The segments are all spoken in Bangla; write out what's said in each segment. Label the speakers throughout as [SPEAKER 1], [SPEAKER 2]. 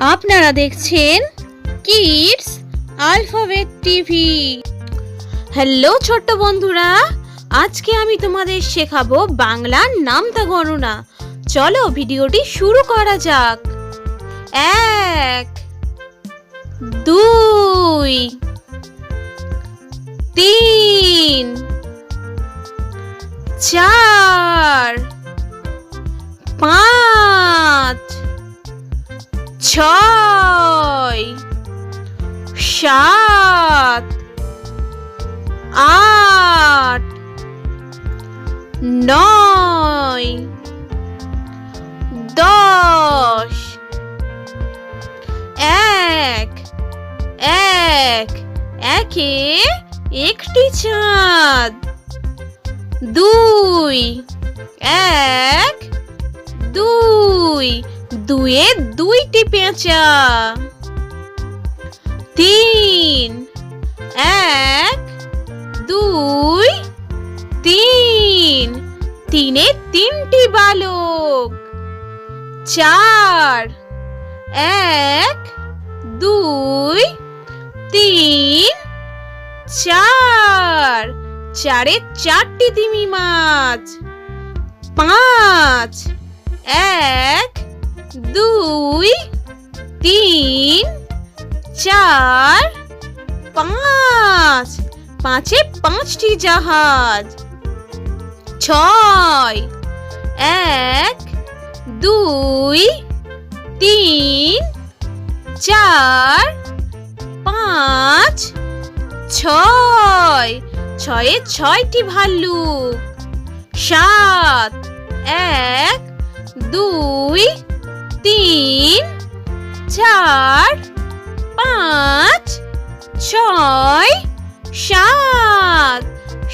[SPEAKER 1] আপনারা দেখছেন কিডস আলফাবেট টিভি। হ্যালো ছোট্ট বন্ধুরা, আজকে আমি তোমাদের শেখাবো বাংলার নামতা গণনা। চলো ভিডিওটি শুরু করা যাক। 1 2 3 4 5 6 7 8 9 10 এক এক একে একটি চাঁদ। 2 এক 2 দুয়ে দুইটি পেঁচা। 3 এক 2 3 তিনে তিনটি বালক। 4 এক 2 3 4 চারে চারটি তিমি মাছ। 5 এক 2 3 4 5 পাঁচে পাঁচটি জাহাজ। 6 এক 2 3 4 5 6 ছয়ে ছয়টি ভাল্লুক। 7 এক 2 3 4 5 6 7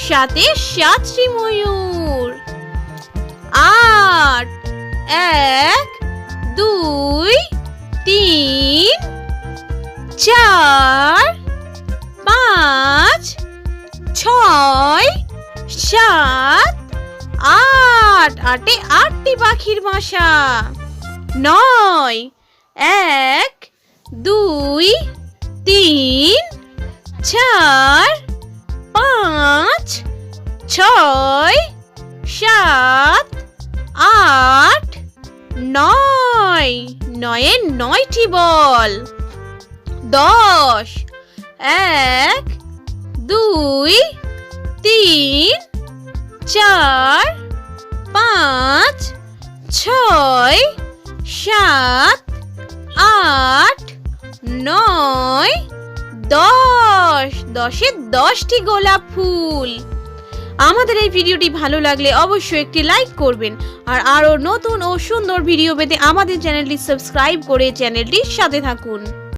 [SPEAKER 1] সাথে 7টি ময়ূর। 8 এক 2 3 4 5 6 7 8 আটে 8টি পাখির বাসা। 9 এক 2 3 4 5 6 7 8 9 নয়ে 9টি বল। 10 এক 2 3 4 5 6 7 8 9 10 10-এ 10টি গোলাপ ফুল। আমাদের এই ভিডিওটি ভালো লাগলে অবশ্যই একটি লাইক করবেন, আর আরো নতুন ও সুন্দর ভিডিও পেতে আমাদের চ্যানেলটি সাবস্ক্রাইব করে চ্যানেলটির সাথে থাকুন।